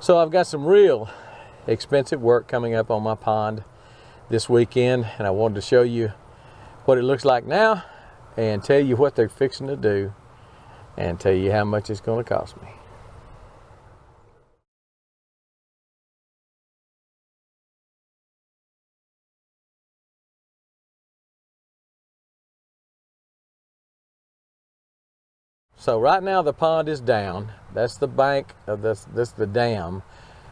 So I've got some real expensive work coming up on my pond this weekend, and I wanted to show you what it looks like now and tell you what they're fixing to do and tell you how much it's going to cost me. So right now the pond is down. That's the bank of this the dam,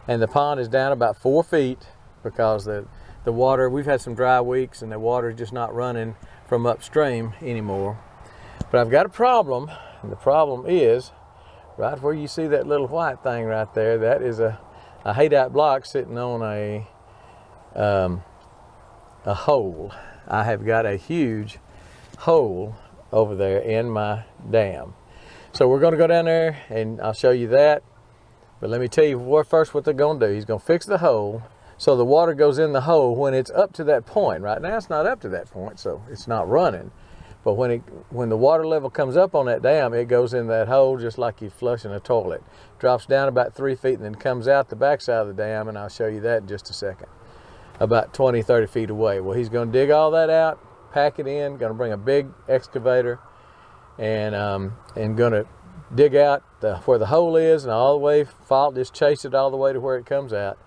and the pond is down about 4 feet because the water, we've had some dry weeks and the water is just not running from upstream anymore. But I've got a problem, and the problem is right where you see that little white thing right there. That is a haydite block sitting on a hole. I have got a huge hole over there in my dam. So we're going to go down there and I'll show you that. But let me tell you first what they're going to do. He's going to fix the hole so the water goes in the hole when it's up to that point. Right now it's not up to that point, so it's not running. But when the water level comes up on that dam, it goes in that hole just like you flushing a toilet. Drops down about 3 feet and then comes out the backside of the dam, and I'll show you that in just a second. About 20, 30 feet away. Well, he's going to dig all that out, pack it in, going to bring a big excavator, and going to dig out where the hole is and all the way, just chase it all the way to where it comes out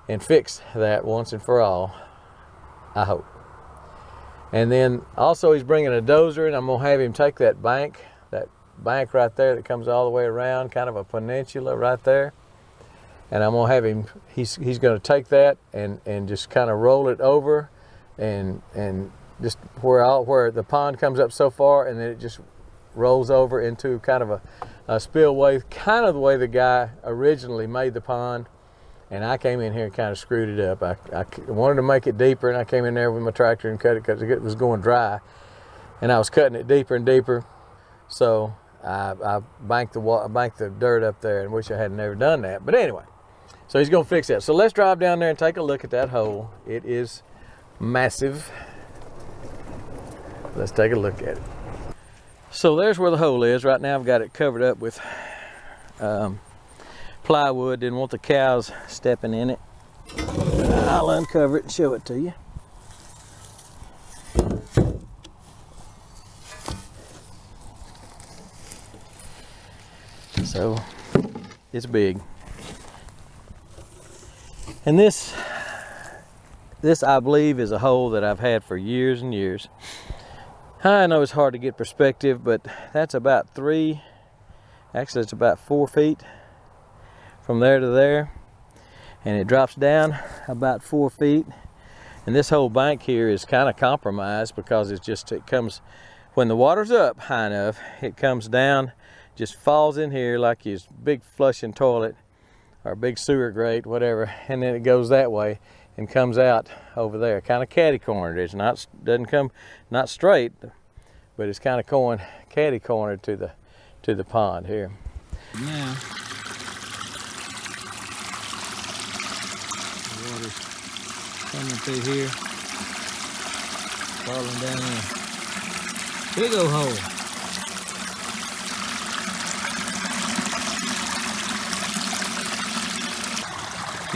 and fix that once and for all, I hope. And then also he's bringing a dozer, and I'm going to have him take that bank right there that comes all the way around, kind of a peninsula right there. And I'm going to have him, he's going to take that and just kind of roll it over and just where the pond comes up so far, and then it just rolls over into kind of a spillway, kind of the way the guy originally made the pond. And I came in here and kind of screwed it up. I wanted to make it deeper, and I came in there with my tractor and cut it because it was going dry. And I was cutting it deeper and deeper. So I banked the dirt up there, and wish I had never done that. But anyway, so he's going to fix that. So let's drive down there and take a look at that hole. It is massive. Let's take a look at it. So there's where the hole is. Right now I've got it covered up with plywood. Didn't want the cows stepping in it. I'll uncover it and show it to you. So it's big. And this I believe is a hole that I've had for years and years. I know it's hard to get perspective, but that's about it's about 4 feet from there to there, and it drops down about 4 feet. And this whole bank here is kind of compromised because it comes, when the water's up high enough, it comes down, just falls in here like a big flushing toilet or a big sewer grate, whatever, and then it goes that way and comes out over there, kind of catty-cornered. It's doesn't come not straight, but it's kind of catty-cornered to the pond here. Now the water's coming through here, falling down in a big old hole.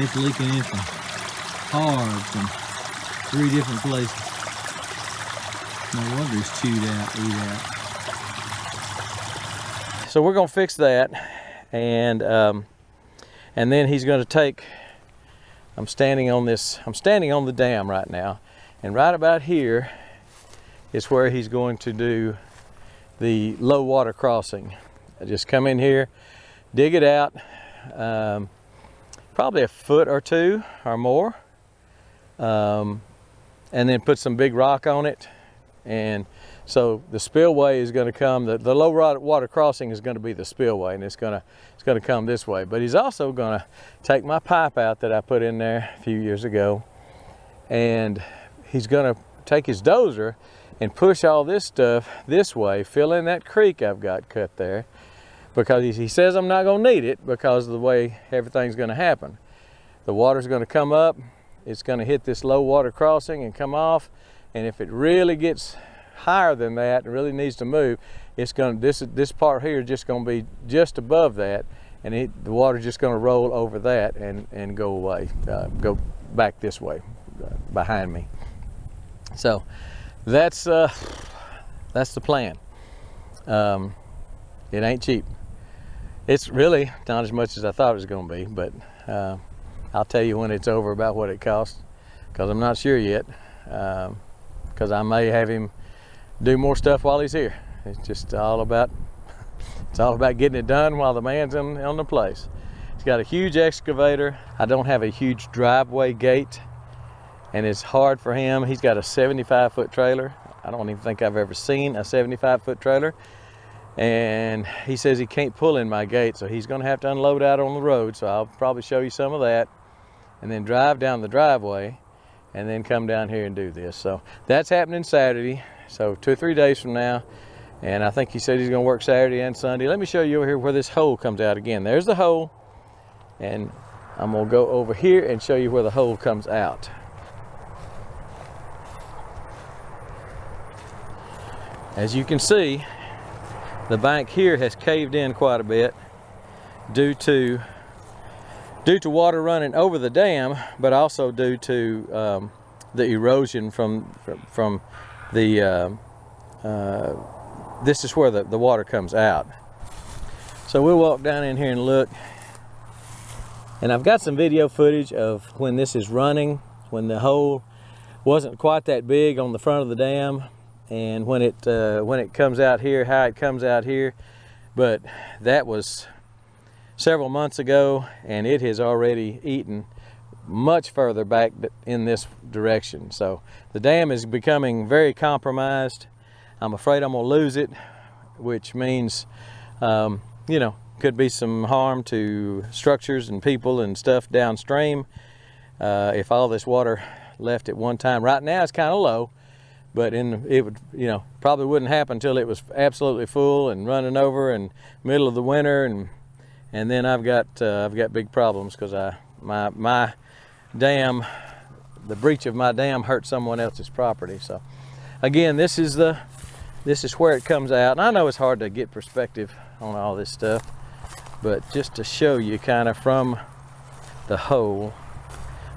It's leaking in from hard from 3 different places. No wonder it's chewed out. So we're going to fix that, and then he's going to take. I'm standing on the dam right now, and right about here is where he's going to do the low water crossing. I just come in here, dig it out. Probably a foot or 2 or more, and then put some big rock on it. And so the spillway is going to come, the low water crossing is going to be the spillway, and it's going to come this way. But he's also going to take my pipe out that I put in there a few years ago, and he's going to take his dozer and push all this stuff this way, fill in that creek I've got cut there, because he says I'm not going to need it because of the way everything's going to happen. The water's going to come up, it's going to hit this low water crossing and come off, and if it really gets higher than that and really needs to move, it's going to, this part here is just going to be just above that, and the water's just going to roll over that and go away, go back this way behind me. So that's the plan. It ain't cheap. It's really not as much as I thought it was going to be, but I'll tell you when it's over about what it costs, because I'm not sure yet, because I may have him do more stuff while he's here. It's just all about getting it done while the man's on the place. He's got a huge excavator. I don't have a huge driveway gate, and it's hard for him. He's got a 75-foot trailer. I don't even think I've ever seen a 75-foot trailer. And he says he can't pull in my gate, so he's going to have to unload out on the road. So I'll probably show you some of that, and then drive down the driveway, and then come down here and do this. So that's happening Saturday, so 2 or 3 days from now. And I think he said he's going to work Saturday and Sunday. Let me show you over here where this hole comes out again. There's the hole, and I'm going to go over here and show you where the hole comes out. As you can see, the bank here has caved in quite a bit due to water running over the dam, but also due to the erosion from the this is where the water comes out. So we'll walk down in here and look, and I've got some video footage of when this is running, when the hole wasn't quite that big on the front of the dam, and when it comes out here, how it comes out here. But that was several months ago, and it has already eaten much further back in this direction. So the dam is becoming very compromised. I'm afraid I'm gonna lose it, which means you know, could be some harm to structures and people and stuff downstream if all this water left at one time. Right now it's kind of low, but it would, you know, probably wouldn't happen until it was absolutely full and running over in middle of the winter, and then I've got big problems, because my dam, the breach of my dam hurt someone else's property. So again, this is where it comes out. And I know it's hard to get perspective on all this stuff, but just to show you kind of from the hole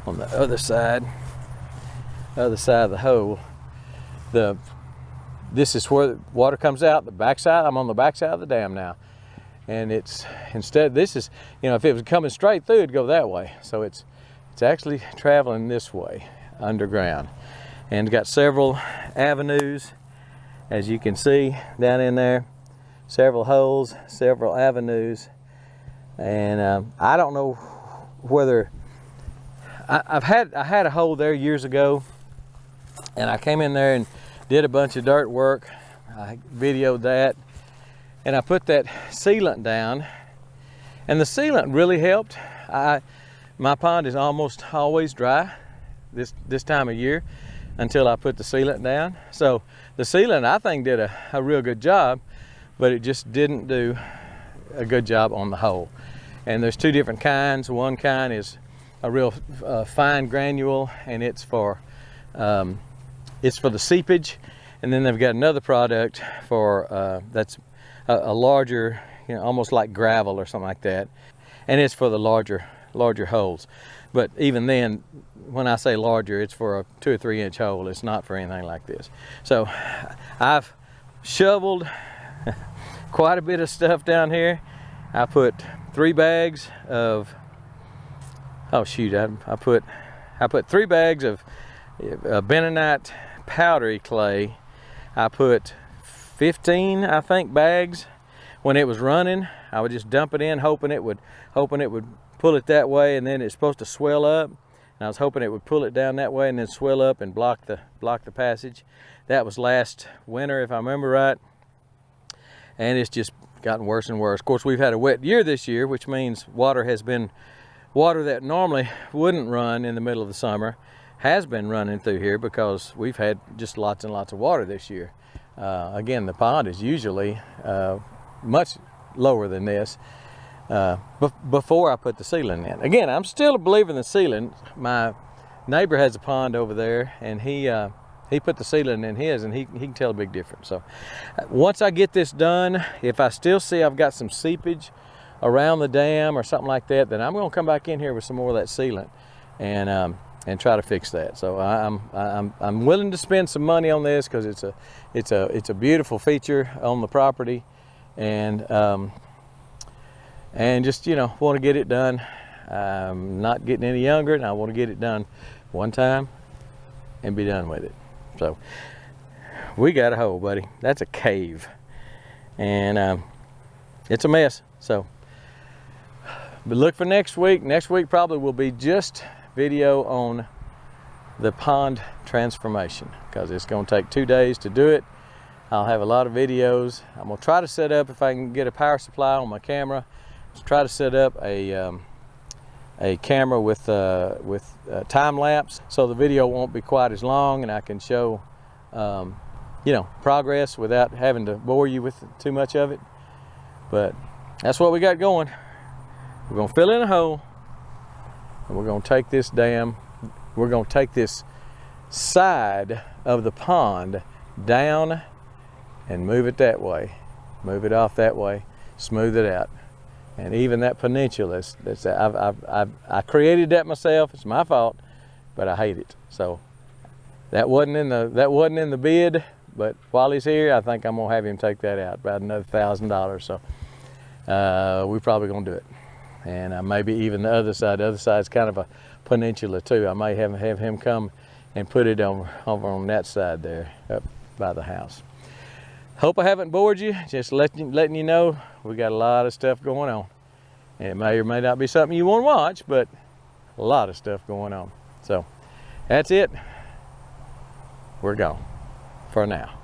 on the other side of the hole, this is where the water comes out, the backside. I'm on the backside of the dam now, and it's, instead, this is, you know, if it was coming straight through, it'd go that way. So it's actually traveling this way underground, and got several avenues, as you can see down in there, several holes, several avenues. And I don't know whether I had a hole there years ago, and I came in there and did a bunch of dirt work. I videoed that, and I put that sealant down, and the sealant really helped. My pond is almost always dry this time of year until I put the sealant down. So the sealant, I think, did a real good job, but it just didn't do a good job on the hole. And there's two different kinds. One kind is a real fine granule, and it's for the seepage. And then they've got another product for that's a larger, you know, almost like gravel or something like that, and it's for the larger holes. But even then, when I say larger, it's for a 2 or 3 inch hole. It's not for anything like this. So I've shoveled quite a bit of stuff down here. I put 3 bags of, oh shoot, I put 3 bags of bentonite powdery clay. I put 15, I think, bags. When it was running, I would just dump it in, hoping it would pull it that way, and then it's supposed to swell up. And I was hoping it would pull it down that way and then swell up and block the passage. That was last winter, if I remember right. And it's just gotten worse and worse. Of course, we've had a wet year this year, which means water that normally wouldn't run in the middle of the summer has been running through here, because we've had just lots and lots of water this year. Again, the pond is usually much lower than this. Before I put the sealant in. Again, I'm still a believer in the sealant. My neighbor has a pond over there, and he put the sealant in his, and he can tell a big difference. So once I get this done, if I still see I've got some seepage around the dam or something like that, then I'm going to come back in here with some more of that sealant and try to fix that. So I'm willing to spend some money on this because it's a beautiful feature on the property, and just, you know, want to get it done. I'm not getting any younger, and I want to get it done one time and be done with it. So we got a hole, buddy. That's a cave, and it's a mess. So, but look for next week. Next week probably will be just video on the pond transformation, because it's going to take 2 days to do it. I'll have a lot of videos. I'm going to try to set up, if I can get a power supply on my camera, try to set up a camera with time lapse, so the video won't be quite as long, and I can show you know, progress without having to bore you with too much of it. But that's what we got going. We're going to fill in a hole, and we're going to take this we're going to take this side of the pond down and move it that way, move it off that way, smooth it out. And even that peninsula, I created that myself. It's my fault, but I hate it. So that wasn't in the bid, but while he's here, I think I'm gonna have him take that out, about another $1,000. So we're probably gonna do it. And maybe even the other side. The other side's kind of a peninsula too. I may have him come and put it over on that side there, up by the house. Hope I haven't bored you. Just letting you know we got a lot of stuff going on. And it may or may not be something you want to watch, but a lot of stuff going on. So that's it. We're gone for now.